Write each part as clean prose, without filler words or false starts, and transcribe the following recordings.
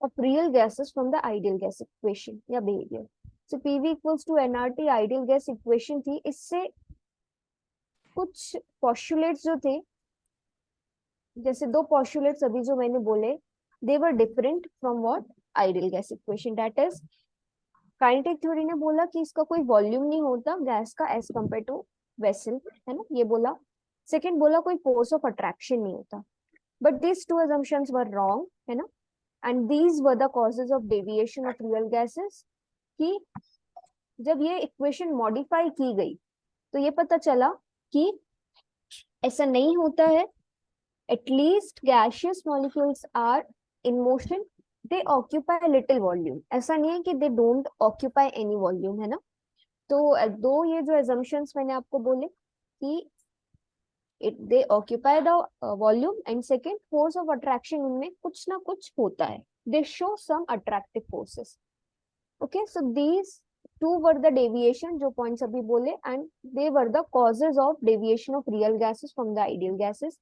of real gases from the ideal gas equation या behavior. So PV equals to nRT ideal gas equation थी. इससे कुछ postulates जो थे, जैसे दो postulates अभी जो मैंने बोले, they were different from what ideal gas equation. That is, kinetic theory ने बोला कि इसका कोई वॉल्यूम नहीं होता गैस का एज कम्पेयर टू वेसल, है ना, ये बोला. सेकंड बोला कोई फोर्स ऑफ अट्रैक्शन नहीं होता. But these two assumptions were wrong, है ना. And these were the causes of deviation of real gases. कि जब ये इक्वेशन मॉडिफाई की गई तो ये पता चला कि ऐसा नहीं होता है. At least gaseous molecules are in motion, they occupy little volume. ऐसा नहीं है कि they don't occupy any volume, है ना. तो दो ये जो assumptions मैंने आपको बोले कि they occupy the volume, and second force of attraction उनमें कुछ ना कुछ होता है. They show some attractive forces. Okay, so these two were the deviation जो points अभी बोले, and they were the causes of deviation of real gases from the ideal gases.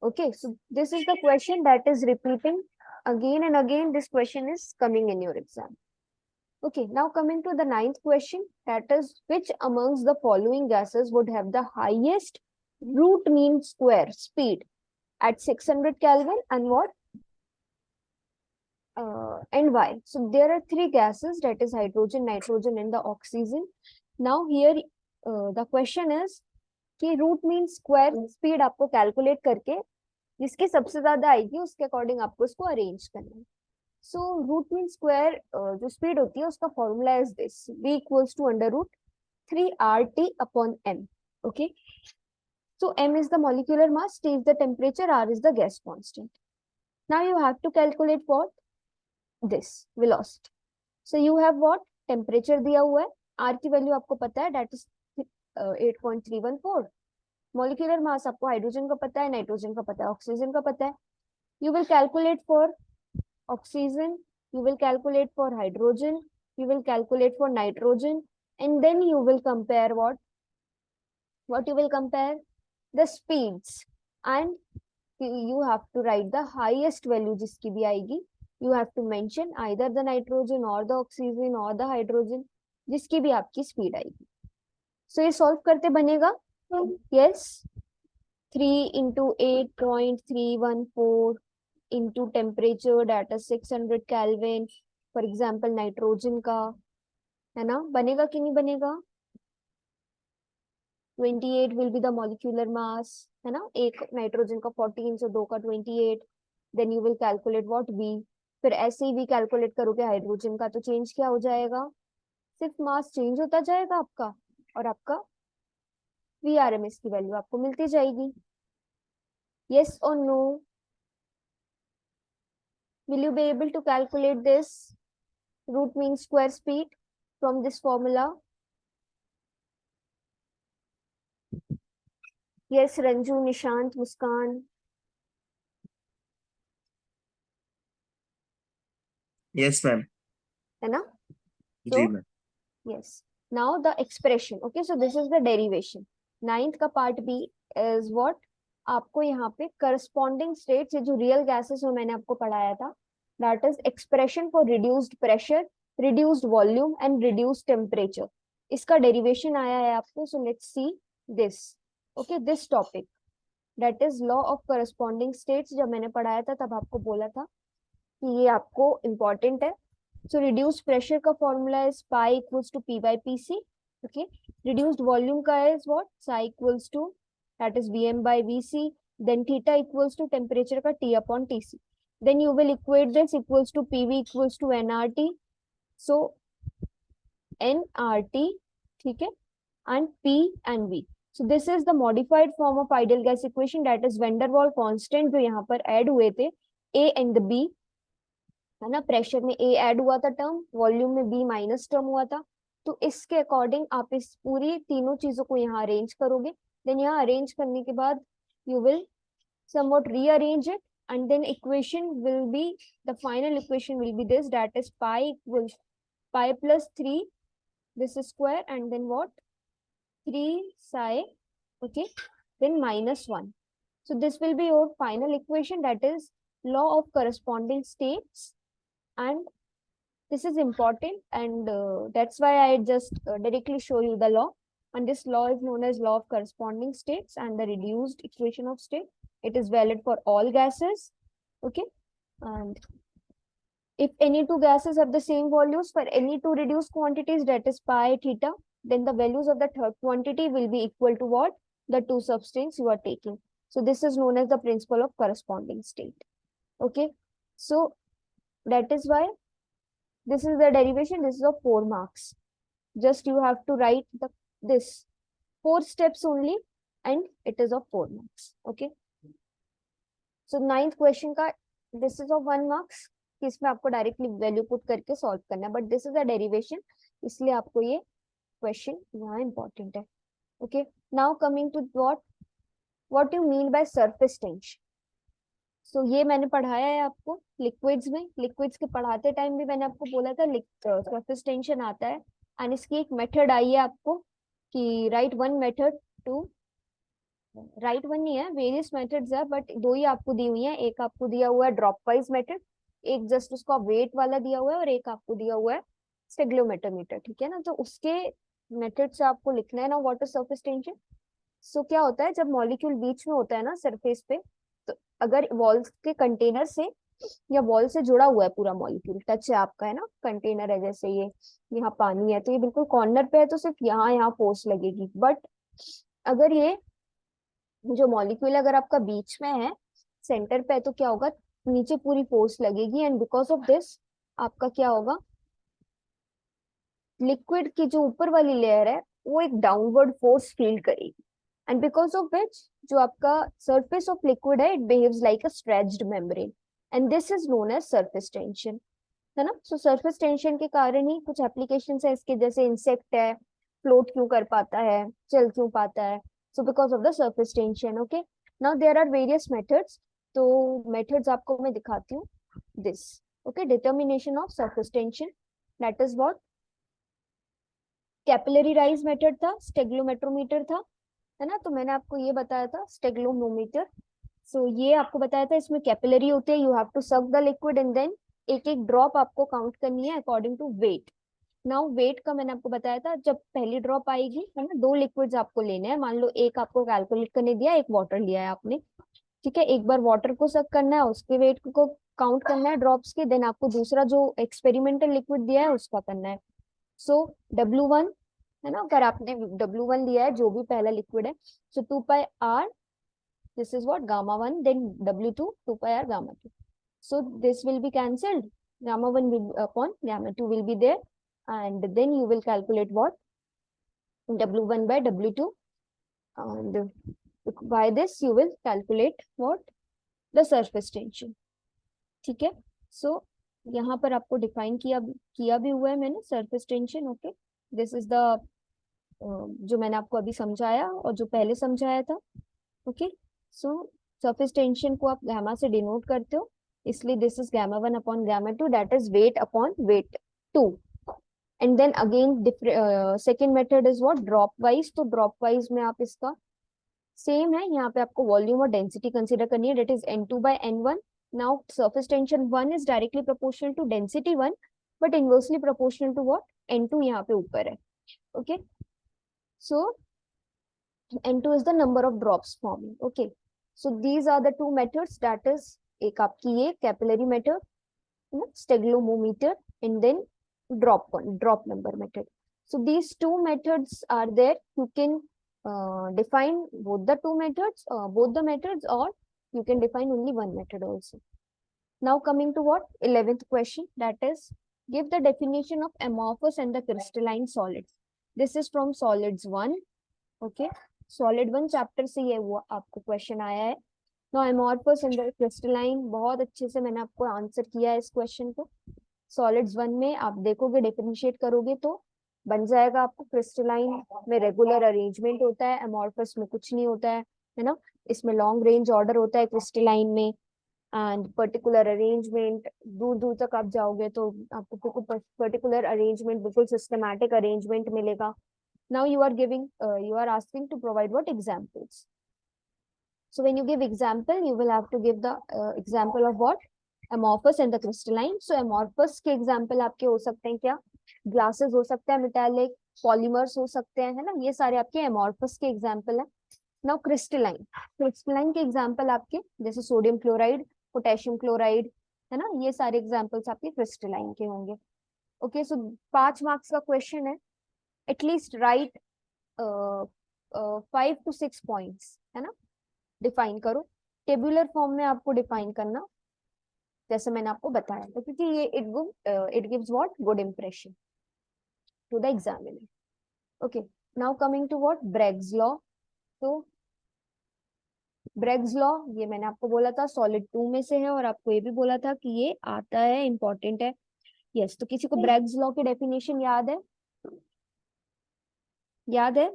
Okay, so this is the question that is repeating again and again. This question is coming in your exam. Okay, now coming to the ninth question, that is, which amongst the following gases would have the highest root mean square speed at 600 Kelvin and what? And why? So there are three gases, that is hydrogen, nitrogen and the oxygen. Now here the question is कि root mean square speed आपको calculate करके जिसकी सबसे ज्यादा आएगी उसके according आपको इसको अरेंज करना है. सो रूट मीन स्क्वायर जो स्पीड होती है उसका formula is this, v equals to under root 3RT upon m. Okay, so m is the molecular mass, T is the temperature, R is the gas constant. Now you have to calculate what? This velocity. So you have what? Temperature दिया हुआ है, R की value आपको पता है, that is 8.314. Molecular mass आपको hydrogen का पता है, नाइट्रोजन का पता है, ऑक्सीजन का पता है. You will calculate for oxygen, you will calculate for hydrogen, you will calculate for nitrogen, and then you will compare what you will compare? The speeds, and you have to write the highest value जिसकी भी आएगी. You have to mention either the nitrogen or the oxygen or the hydrogen, जिसकी भी आपकी speed आएगी. So ये solve करते बनेगा. Yes, 3 into 8.314 into temperature, that is 600 Kelvin, for example nitrogen का, है ना. बनेगा कि नहीं बनेगा? 28 will be the molecular mass, है ना. एक नाइट्रोजन का 14, so दो का 28. Then you will calculate what V. फिर ऐसे ही V कैलकुलेट करोगे हाइड्रोजन का तो चेंज क्या हो जाएगा? सिर्फ मास चेंज होता जाएगा आपका और आपका VRMS की वैल्यू आपको मिलती जाएगी. Yes or no? Will you be able to calculate this root mean square speed from this formula? Yes, Ranju, Nishant, Muskan. Yes, ma'am. है ना. जी So ma'am. yes, now the expression. Okay, so this is the derivation. Ninth का part B is what? आपको यहाँ पे corresponding states, ये जो real gases में मैंने आपको पढ़ाया था, that is expression for reduced pressure, reduced volume and reduced temperature. इसका derivation आया है आपको. So let's see this. Okay, this topic, that is law of corresponding states. जब मैंने पढ़ाया था तब आपको बोला था कि ये आपको important है. So reduced pressure का formula is pi equals to P by PC. Okay. Reduced volume का is what? Psi equals to, that is Vm by Vc. Then theta equals to temperature का T upon Tc. Then you will equate this equals to PV equals to nRT. So nRT, ठीक है, and P and V. So this is the modified form of ideal gas equation, that is van der Waals constant जो यहाँ पर add हुए थे, A and B, है ना. Pressure में A ऐड हुआ था टर्म, वॉल्यूम में B माइनस टर्म हुआ था. तो इसके अकॉर्डिंग आप इस पूरी तीनों चीजों को यहाँ अरेंज करोगे. देन यहाँ अरेंज करने के बाद you will somewhat rearrange it, and then equation will be, the final equation will be this, that is pi equals pi plus 3 this is square, and then what? 3 psi, okay, then minus 1. So this will be your final equation, that is law of corresponding states. and this is important, and that's why I just directly show you the law. And this law is known as law of corresponding states and the reduced equation of state. It is valid for all gases. Okay, and if any two gases have the same volumes for any two reduced quantities, that is pi theta, then the values of the third quantity will be equal to what? The two substance you are taking. So this is known as the principle of corresponding state. Okay, so that is why this is the derivation. This is of 4 marks. Just you have to write this 4 steps only, and it is of 4 marks. Okay, so 9th question का this is of 1 marks. इसमें आपको directly value put करके solve करना है, but this is a derivation, इसलिए आपको ये question यहाँ इंपॉर्टेंट है. Okay, now coming to what you mean by surface tension. So ये मैंने पढ़ाया है आपको लिक्विड्स में. लिक्विड्स के पढ़ाते टाइम भी मैंने आपको बोला था सरफेस टेंशन आता है, एंड इसकी एक मेथड आई है आपको कि right one method to write one नहीं है, वेरियस मेथड्स है, बट 2 ही आपको दी हुई है. एक आपको दिया हुआ है ड्रॉप वाइज मेथड, एक जस्ट उसका वेट वाला दिया हुआ है, और एक आपको दिया हुआ है स्टेग्लोमीटर मीटर. ठीक है ना, तो उसके मेथड से आपको लिखना है ना वाटर सरफेस टेंशन. सो क्या होता है जब मॉलिक्यूल बीच में होता है ना सरफेस पे, तो अगर वॉल के कंटेनर से या वॉल से जुड़ा हुआ है पूरा मॉलिक्यूल, टच है आपका, है ना, कंटेनर है जैसे ये, यहाँ पानी है, तो ये बिल्कुल कॉर्नर पे है, तो सिर्फ यहाँ फोर्स लगेगी. बट अगर ये जो मॉलिक्यूल अगर आपका बीच में है, सेंटर पे है, तो क्या होगा, नीचे पूरी फोर्स लगेगी, एंड बिकॉज ऑफ दिस आपका क्या होगा, लिक्विड की जो ऊपर वाली लेयर है वो एक डाउनवर्ड फोर्स फील करेगी, एंड बिकॉज ऑफ विच जो आपका सरफेस ऑफ लिक्विड है, it behaves like a stretched membrane, and this is known as surface tension. है ना, सो सरफेस टेंशन के कारण ही कुछ एप्लीकेशन है इसके, जैसे इंसेक्ट है, फ्लोट क्यों कर पाता है, चल क्यों पाता है, so because of the surface tension. Okay, now there are various methods, तो मेथड्स आपको मैं दिखाती हूँ. This okay, determination of surface tension, that is what capillary rise method था, स्टेग्लोमेट्रोमीटर था, है ना. तो मैंने आपको ये बताया था स्टेग्लोमोमीटर. सो ये आपको बताया था, इसमें कैपिलरी होते हैं, you have to suck the liquid and then एक एक ड्रॉप आपको काउंट करनी है according to weight. Now weight का मैंने आपको बताया था, जब पहली ड्रॉप आएगी, है ना, 2 लिक्विड्स आपको लेने हैं. मान लो एक आपको कैलकुलेट करने दिया, एक वाटर लिया है आपने. ठीक है, एक बार वाटर को सक करना है, उसके वेट को काउंट करना है ड्रॉप्स के, देन आपको दूसरा जो एक्सपेरिमेंटल लिक्विड दिया है उसका करना है. सो W1, है ना, अगर आपने W1 लिया है जो भी पहला लिक्विड है, सो 2 पाई r, this is what gamma 1, then W2 2 pi r gamma 2. So this will be cancelled, gamma 1 will upon gamma 2 will be there, and then you will calculate what W1 by W2, and by this you will calculate what the surface tension. ठीक है, so यहाँ पर आपको define किया भी हुआ है मैंने surface tension. Okay, this is the जो मैंने आपको अभी समझाया और जो पहले समझाया था. ओके, सो सरफेस टेंशन को आप गामा से डिनोट करते हो, इसलिए this is gamma 1 upon gamma 2, that is weight upon weight 2. And then again second method is what drop wise. तो ड्रॉप वाइज में आप इसका सेम है, यहाँ पे आपको वॉल्यूम और डेंसिटी कंसिडर करनी है, that is N2 by N1. Now surface tension 1 is directly proportional to density 1, but inversely proportional to what N2 यहाँ पे ऊपर है. Okay, so N2 is the number of drops forming. Okay, so these are the 2 methods, that is एक आपकी ये capillary method, steglomometer, and then drop number method. So these 2 methods are there. You can define both the methods, or you can define only one method also. Now coming to what 11th question, that is give the definition of amorphous and the crystalline solids. This is from solids 1. Okay, solid 1 chapter से ये वो आपको question आया है. No amorphous and crystalline, बहुत अच्छे से मैंने आपको आंसर किया है इस क्वेश्चन को. सॉलिड्स 1 में आप देखोगे, डिफरेंशिएट करोगे तो बन जाएगा आपको क्रिस्टलाइन में रेगुलर अरेंजमेंट होता है, एमोर्फस में कुछ नहीं होता है ना. इसमें लॉन्ग रेंज ऑर्डर होता है क्रिस्टलाइन में, एंड पर्टिकुलर अरेंजमेंट, दूर दूर तक आप जाओगे तो आपको पर्टिकुलर अरेंजमेंट, बिल्कुल सिस्टमैटिक अरेंजमेंट मिलेगा. Now you are asking to provide what examples. So when you give example, you will have to give the example of what amorphous and the crystalline. So amorphous के example आपके हो सकते हैं क्या, glasses हो सकते हैं, मेटालिक पॉलीमर्स हो सकते हैं, है ना, ये सारे आपके amorphous के एग्जाम्पल है. नाउ क्रिस्टलाइन, क्रिस्टलाइन के एग्जाम्पल आपके जैसे सोडियम क्लोराइड, पोटेशियम क्लोराइड, है ना, ये सारे एग्जाम्पल्स आपके क्रिस्टलाइन के होंगे. ओके, सो 5 मार्क्स का क्वेश्चन है. एटलीस्ट राइट 5 to 6 पॉइंट्स, है ना, डिफाइन करो. टेबुलर फॉर्म में आपको डिफाइन करना, जैसे मैंने आपको बताया था, क्योंकि ये it gives what good impression to the examiner. Okay, now coming to what Bragg's law. तो ब्रेग्स लॉ, ये मैंने आपको बोला था सॉलिड 2 में से है, और आपको ये भी बोला था कि ये आता है, इंपॉर्टेंट है. यस, तो किसी को ब्रेग्स लॉ की डेफिनेशन याद है? याद है?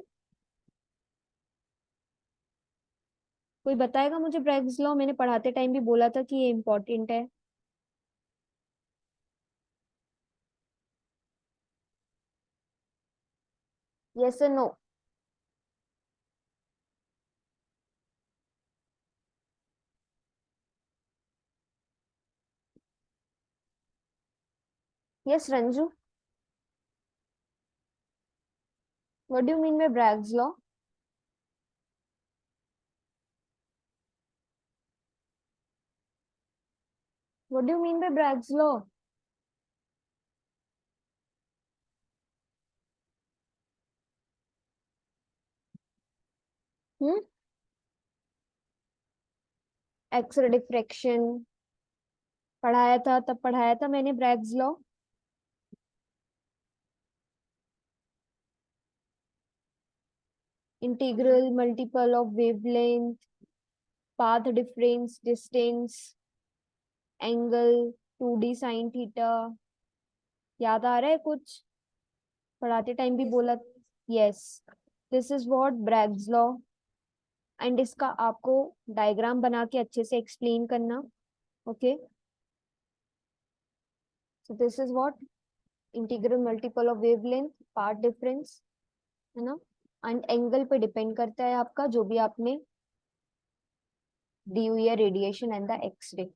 कोई बताएगा मुझे ब्रेग्स लॉ? मैंने पढ़ाते टाइम भी बोला था कि ये इंपॉर्टेंट है. यस और no? Yes Ranju, what do you mean by Bragg's law? What do you mean by Bragg's law? Hmm, X ray diffraction पढ़ाया था, तब पढ़ाया था मैंने Bragg's law. Integral multiple of wavelength, path difference, distance, angle, 2D sine theta. याद आ रहा है कुछ? पढ़ाते टाइम भी बोला. Yes, this is what Bragg's law. And इसका आपको डायग्राम बना के अच्छे से एक्सप्लेन करना. Okay, so this is what integral multiple of wavelength, path difference, है ना, एंड एंगल पे डिपेंड करता है आपका जो भी आपने दी हुई है radiation and the X ray.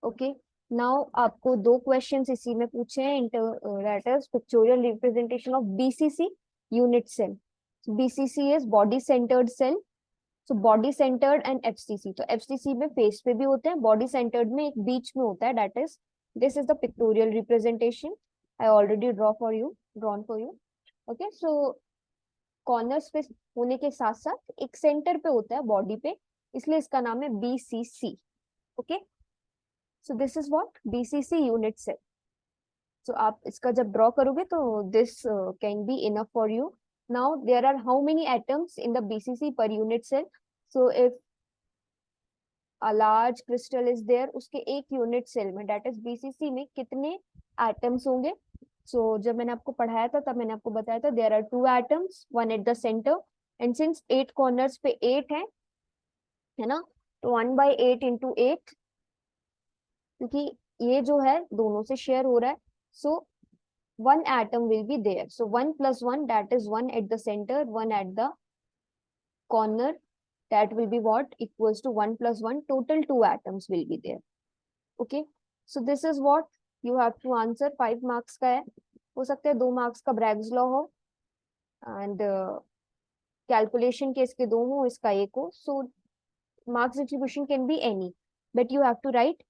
Okay, now आपको 2 क्वेश्चंस इसी में पूछे हैं. That is pictorial representation of BCC unit cell. BCC is body centred cell. So body centred and FCC, तो एफसीसी में फेस पे भी होते हैं, बॉडी सेंटर्ड में एक बीच में होता है. That is, this is the pictorial representation. I already drawn for you. Okay, so corners पे होने के साथ साथ एक सेंटर पे होता है बॉडी पे, इसलिए इसका नाम है BCC. Okay, so this is what BCC unit cell. So आप इसका जब ड्रॉ करोगे तो this can be enough for you. Now there are how many atoms in the BCC per unit cell? So if a large crystal is there, उसके एक unit cell में, that is BCC में, कितने atoms होंगे? सो जब मैंने आपको पढ़ाया था तब मैंने आपको बताया था there are 2 atoms, one at the centre, and since 8 corners पे 8 है ना, तो 1/8 × 8, क्योंकि ये जो है दोनों से शेयर हो रहा है, सो 1 atom will be there. So 1 + 1, that is 1 at the center, 1 at the corner. That will be what equals to 1 + 1. Total 2 atoms will be there. Okay. So this is what you have to answer. 5 marks का है. हो सकता है 2 marks का Bragg's law हो, and calculation के इसके 2 हो, इसका 1 हो. So marks distribution can be any, but you have to write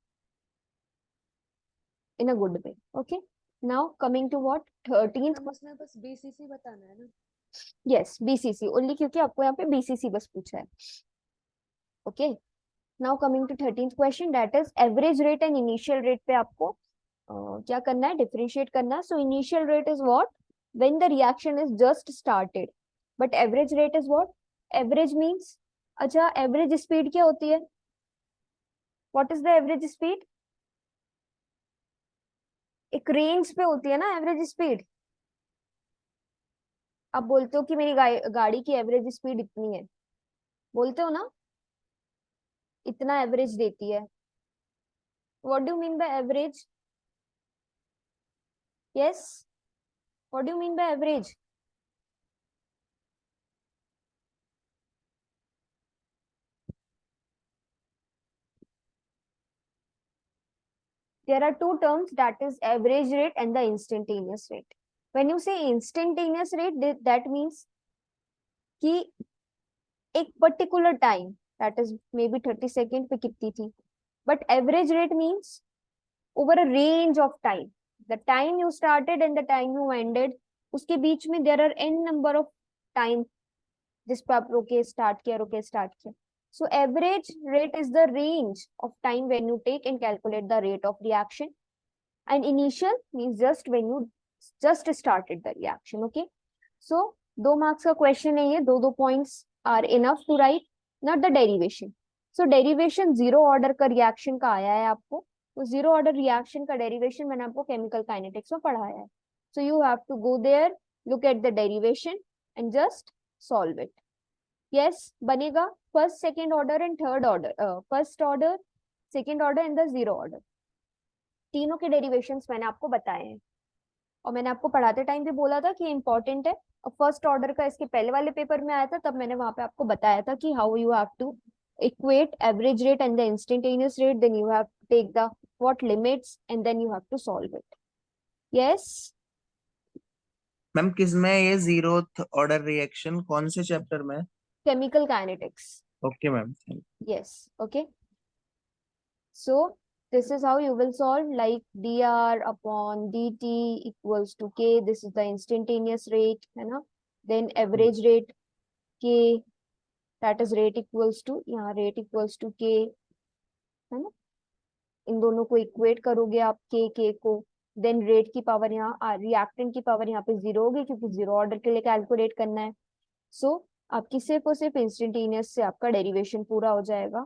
in a good way. Okay. Now coming to what 13th. इसमें बस बीसीसी बताना है ना? यस, बीसीसी ओनली, क्योंकि आपको यहाँ पे बीसीसी बस पूछा है. Okay, now coming to 13th question, that is average rate and initial rate पे आपको क्या करना है, डिफरेंशिएट करना है. So initial rate is what when the reaction is just started, but average rate is what, average means, अच्छा average speed क्या होती है? What is the average speed? एक रेंज पे होती है ना एवरेज स्पीड. आप बोलते हो कि मेरी गाड़ी की एवरेज स्पीड इतनी है, बोलते हो ना, इतना एवरेज देती है. What do you mean by average? Yes, what do you mean by average? there are two terms, that is average rate and the instantaneous rate. When you say instantaneous rate, that means कि एक particular time, that is maybe 30 second पे कितनी थी, but average rate means over a range of time, the time you started and the time you ended, उसके बीच में there are n number of time जिस पे आप रोके स्टार्ट किया. So average rate is the range of time when you take and calculate the rate of reaction, and initial means just when you just started the reaction. Okay, so 2 marks का question है ये, 2 points are enough to write. Not the derivation. So derivation zero order का reaction का आया है आपको, तो zero order reaction का derivation मैंने आपको chemical kinetics में पढ़ाया है. So you have to go there, look at the derivation and just solve it. Yes, बनेगा first, second order and third order, first order, second order and the zero order. तीनों के derivations मैंने आपको बताए हैं और मैंने आपको पढ़ाते टाइम भी बोला था कि important है. और फर्स्ट ऑर्डर का इसके पहले वाले पेपर में आया था, तब मैंने वहां पे आपको बताया था कि how you have to equate average rate and the instantaneous rate, then you have to take the what limits and then you have to solve it. Yes, ma'am किस में ये जीरोथ ऑर्डर रिएक्शन कौन से chapter में? chemical kinetics. Okay ma'am. Yes, okay. So this is how you will solve, like dr upon dt equals to k. This is the instantaneous rate, है ना. Then average rate k, that is rate equals to, यहाँ rate equals to k, है ना. इन दोनों को equate करोगे आप k को, देन रेट की पावर यहाँ रिएक्टेंट की पावर यहाँ पे 0 होगी क्योंकि 0 ऑर्डर के लिए कैलकुलेट करना है. सो आपकी सिर्फ और सिर्फ इंस्टेंटेनियस से आपका डेरिवेशन पूरा हो जाएगा.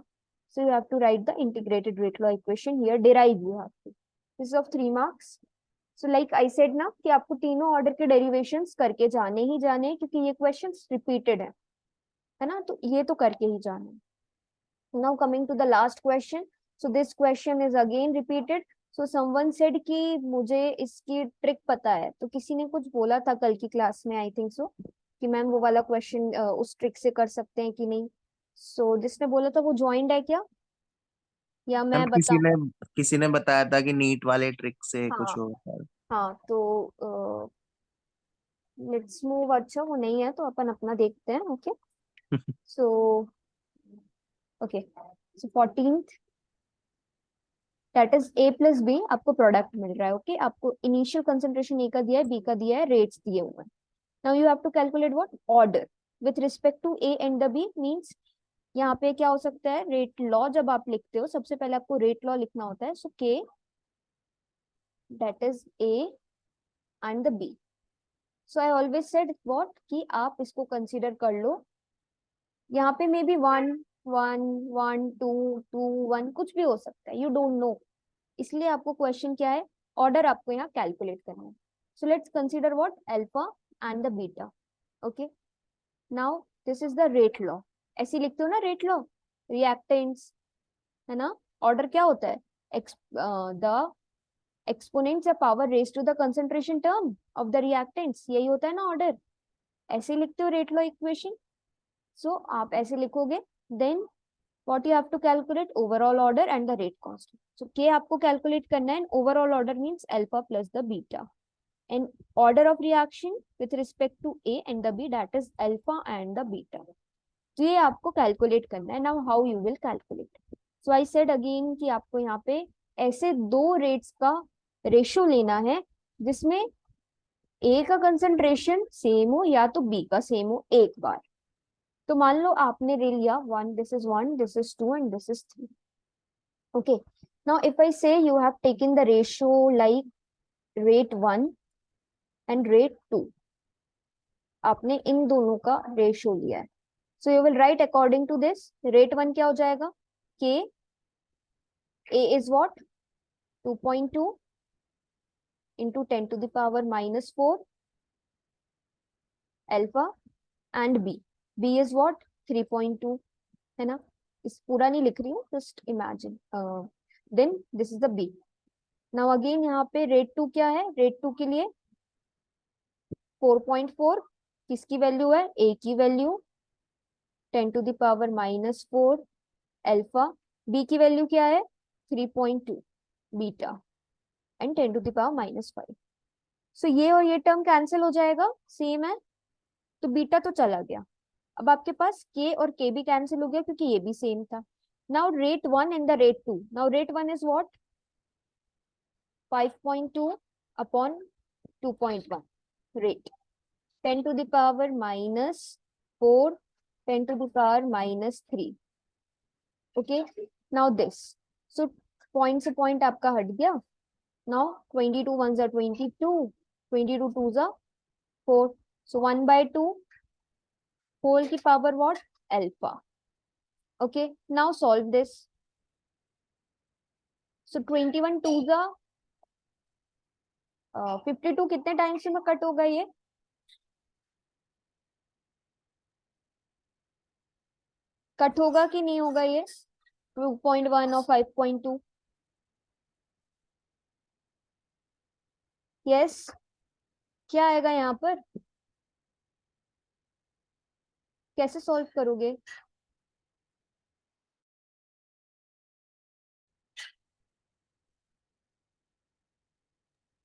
So you have to write the integrated rate law equation here, derive you have to. This is of 3 marks. So like I said ना कि आपको तीनों ऑर्डर के डेरिवेशंस करके जाने ही जाने, क्योंकि ये क्वेश्चंस रिपीटेड है ना, तो ये तो करके ही जाना है. Now coming to the last question. So this question is again repeated. So someone said कि मुझे इसकी ट्रिक पता है, तो किसी ने कुछ बोला था कल की क्लास में, आई थिंक सो, कि मैम वो वाला क्वेश्चन उस ट्रिक से कर सकते हैं कि नहीं. सो जिसने बोला था वो ज्वाइंड है क्या, या मैं मैम बताऊं? किसी ने बताया था कि नीट वाले ट्रिक से हाँ कुछ होता है. हाँ, तो लेट्स मूव. अच्छा वो नहीं है तो अपन अपना देखते हैं. Okay, so okay, so 14th, that is A plus B. आपको प्रोडक्ट मिल रहा है. ओके, आपको इनिशियल कंसेंट्रेशन ए का दिया है, बी का दिया है, रेट्स दिए हुए हैं. Now you have to calculate what order with respect to A and the B. Means यहाँ पे क्या हो सकता है, रेट लॉ जब आप लिखते हो सबसे पहले आपको रेट लॉ लिखना होता है. So K, that is A and the B. So I always said what कि आप इसको कंसीडर कर लो. यहाँ पे मे बी 1 1 1 2 2 1 कुछ भी हो सकता है, यू डोंट नो. इसलिए आपको क्वेश्चन क्या है, ऑर्डर आपको यहाँ कैलकुलेट करना है. So let's consider what alpha and the beta. Okay, now this is the rate law. ऐसे लिखते हो ना रेट लॉ, रिएक्टेंट्स, है ना. ऑर्डर क्या होता है, द एक्सपोनेंट्स या power raise to the concentration term of the reactants, यही होता है ना ऑर्डर. ऐसे लिखते हो रेट लॉ इक्वेशन. सो आप ऐसे लिखोगे, then what you have to calculate overall order and the rate constant. So k आपको calculate करना है, and overall order means alpha plus the beta, and order of reaction with respect to a and the b, that is alpha and the beta. तो ये आपको calculate करना है. Now how you will calculate? So I said again कि आपको यहाँ पे ऐसे दो rates का रेशियो लेना है जिसमें a का कंसंट्रेशन सेम हो या तो b का सेम हो एक बार. तो मान लो आपने ले लिया 1, this is 1, this is 2 and this is 3. Okay, now if I say you have taken the ratio like rate 1 and rate 2, आपने इन दोनों का रेशियो लिया है. So you will write according to this. rate 1 क्या हो जाएगा, k, a is what, 2.2 into 10 to the power minus 4 alpha, and b is what, 3.2, है ना. इस पूरा नहीं लिख रही हूँ, just imagine. Then this is the B. Now again यहाँ पे रेट 2 क्या है, रेट 2 के लिए 4.4, किसकी वैल्यू है, ए की value, 10 to the power -4 alpha. B की वैल्यू क्या है, 3.2 beta. and 10 to the power -5. सो ये और ये टर्म कैंसिल हो जाएगा, सेम है, तो बीटा तो चला गया। अब आपके पास k और k भी कैंसिल हो गया क्योंकि ये भी सेम था। Now rate 1 and the rate 2। Now rate 1 is what? 5.2 upon 2.1 rate, 10 to the power -4, 10 to the power -3. Okay, now this, so point से point आपका हट गया। now 22 ones are 22, 22 twos are 4, so 1/2 whole की power what? Alpha. Okay, now solve this. so 21 twos are 52 कितने times में cut होगा ये? Cut होगा कि नहीं होगा ये 2.1 और 5.2? यस, क्या आएगा यहाँ पर? कैसे सॉल्व करोगे?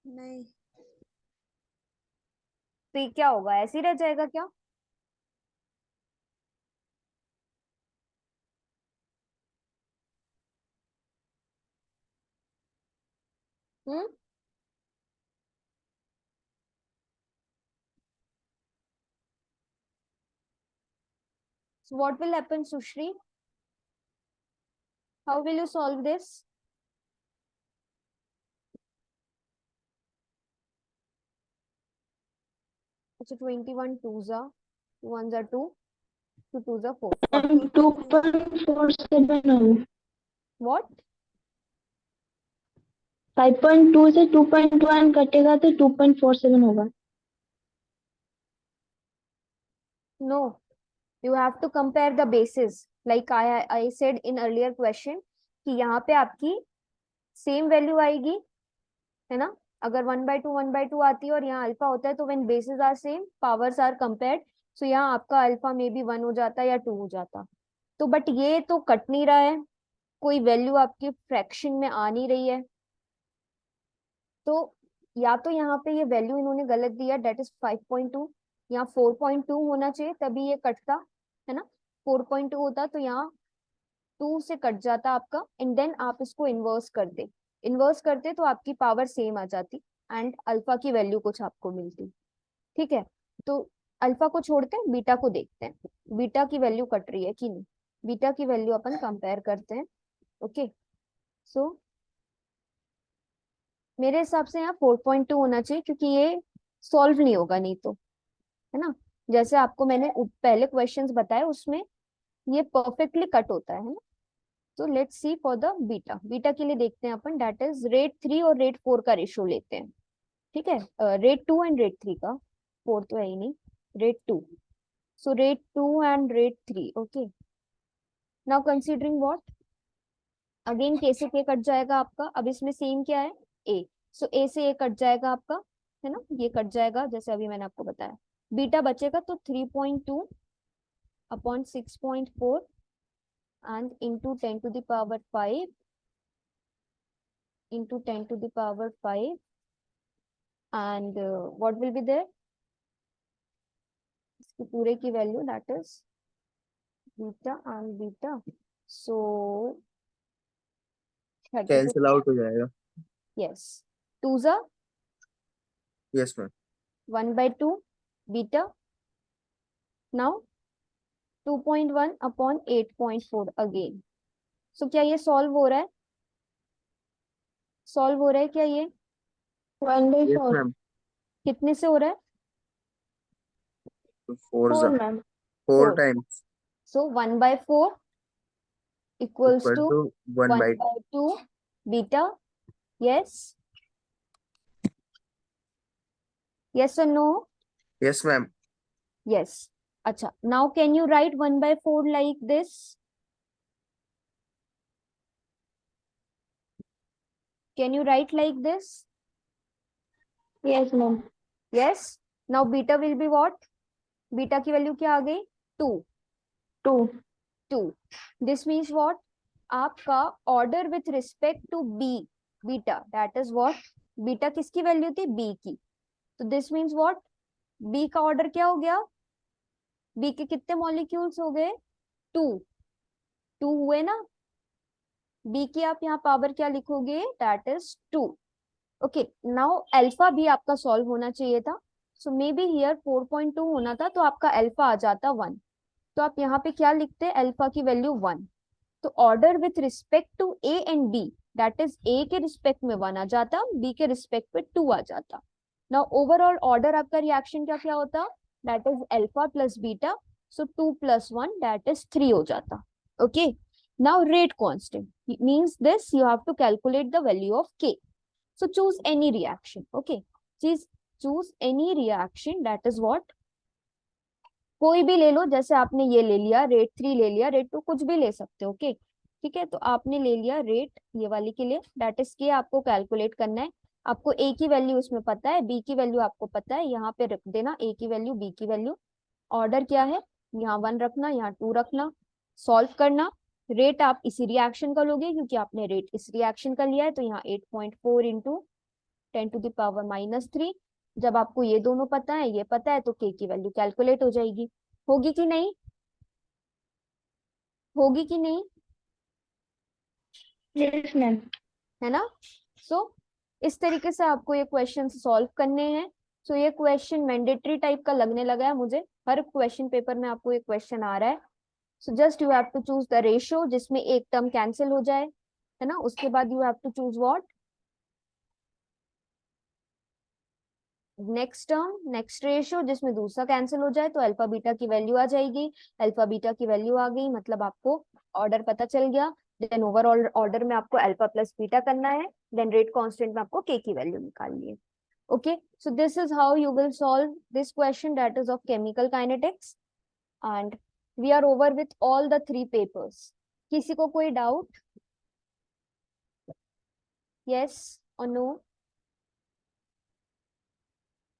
नहीं, तो ये क्या होगा, ऐसे ही रह जाएगा क्या? हम्म, so what will happen, Sushri? How will you solve this? अच्छा, 21 twos are 2 ones are 2, 2 twos are 4. 2.47 होगा। What? 5.2 से 2.1 कटेगा तो 2.47 होगा। No, you have to compare the bases. Like I said in earlier question कि यहाँ पे आपकी सेम वैल्यू आएगी, है ना? अगर 1/2 1/2 आती है और यहाँ अल्फा होता है तो when basis are same powers are compared, so यहाँ आपका अल्फा में भी 1 हो जाता या 2 हो जाता। तो बट ये तो कट नहीं रहा है, कोई वैल्यू आपकी फ्रैक्शन में आ नहीं रही है, तो या तो यहाँ पे ये वैल्यू इन्होंने गलत दिया, डेट इज 5.2, यहाँ 4.2 होना चाहिए तभी ये कटता, है ना? 4.2 होता तो यहाँ 2 से कट जाता आपका, एंड देन आप इसको इन्वर्स करते तो आपकी पावर सेम आ जाती एंड अल्फा की वैल्यू कुछ आपको मिलती। ठीक है, तो अल्फा को छोड़ते हैं, बीटा को देखते हैं, बीटा की वैल्यू कट रही है कि नहीं। बीटा की वैल्यू अपन कंपेयर करते हैं। ओके, सो मेरे हिसाब से यहाँ 4.2 होना चाहिए क्योंकि ये सॉल्व नहीं होगा नहीं तो, है ना? जैसे आपको मैंने पहले क्वेश्चंस बताए उसमें ये परफेक्टली कट होता है ना? तो let's see for the beta. Beta के लिए देखते हैं अपन, दैट इज रेट 3 और रेट 4 का रेशियो लेते हैं। ठीक है, रेट 2 एंड रेट 3 का, 4 तो है ही नहीं, rate 2। So rate 2 and rate 3। Okay, now considering what, again के से के कट जाएगा आपका। अब इसमें सेम क्या है, ए, सो ए से ए कट जाएगा आपका, है ना? ये कट जाएगा जैसे अभी मैंने आपको बताया। बीटा बचेगा तो 3.2 upon 6.4 and into 10 to the power 5 into 10 to the power 5 and what will be there, इसकी पूरे की value that is beta and beta, so 32, cancel out हो जाएगा। yes, 2s are yes ma'am. 1/2 beta, now 2.1 upon 8.4 again. So क्या ये solve हो रहा है? सॉल्व हो रहा है क्या ये? 1/4। Yes ma'am. कितने से हो रहा है? 4 ma'am. 4 4। Times so 1/4 equals equal to to 1/2। 1/2 beta. Yes, yes or no? Yes ma'am. Yes. अच्छा, now can you write 1/4 like this? Can you write like this? Yes ma'am. Yes. Now beta will be what? Beta की value क्या आ गई? 2। 2। This means what? आपका order with respect to b, beta, that is what? Beta किसकी value थी, B की। तो this means what, B का order क्या हो गया, बी के कितने मॉलिक्यूल्स हो गए, 2 हुए ना। बी की आप यहाँ पावर क्या लिखोगे, that is 2। Okay, now alpha भी आपका सॉल्व होना चाहिए था, सो मे बी हियर 4.2 होना था, तो आपका अल्फा आ जाता 1। तो आप यहाँ पे क्या लिखते हैं, अल्फा की वैल्यू 1। तो order with respect to A and B, that is A के रिस्पेक्ट में 1 आ जाता, बी के रिस्पेक्ट पे 2 आ जाता। नाउ ओवरऑल ऑर्डर आपका रिएक्शन का क्या होता, that is alpha plus beta, so 2 + 1 that is 3 हो जाता। Okay, now rate constant means this you have to calculate the value of K. So choose any reaction. Okay, choose any reaction, that is what, कोई भी ले लो, जैसे आपने ये ले लिया रेट 3 ले लिया, रेट 2 कुछ भी ले सकते हो। ओके ठीक है, तो आपने ले लिया रेट ये वाली के लिए, दैट इज के आपको कैलकुलेट करना है। आपको ए की वैल्यू इसमें पता है, बी की वैल्यू आपको पता है, यहाँ पे रख देना ए की वैल्यू बी की वैल्यू। ऑर्डर क्या है, यहाँ 1 रखना, यहाँ 2 रखना, सॉल्व करना। रेट आप इसी रिएक्शन का लोगे क्योंकि आपने रेट इस रिएक्शन का लिया है, तो यहाँ 8.4 इंटू 10⁻³ जब आपको ये दोनों पता है, ये पता है, तो के की वैल्यू कैलकुलेट हो जाएगी। होगी कि नहीं, होगी कि नहीं, यस मैम। है ना। सो इस तरीके से आपको ये क्वेश्चन सॉल्व करने हैं। सो ये क्वेश्चन मैंडेटरी टाइप का लगने लगा है मुझे, हर क्वेश्चन पेपर में आपको ये क्वेश्चन आ रहा है। So just you have to choose the ratio जिसमें एक टर्म कैंसिल हो जाए, है ना। उसके बाद you have to choose what, next term, next ratio जिसमें दूसरा कैंसिल हो जाए, तो अल्फा बीटा की वैल्यू आ जाएगी। अल्फा बीटा की वैल्यू आ गई मतलब आपको ऑर्डर पता चल गया। देन ओवरऑल ऑर्डर में आपको अल्फा प्लस बीटा करना है, देन रेट कांस्टेंट में आपको के की वैल्यू निकालनी है। Okay, so this is how you will solve this question, that is of chemical kinetics, and we are over with all the 3 papers. किसी को कोई डाउट, यस और नो?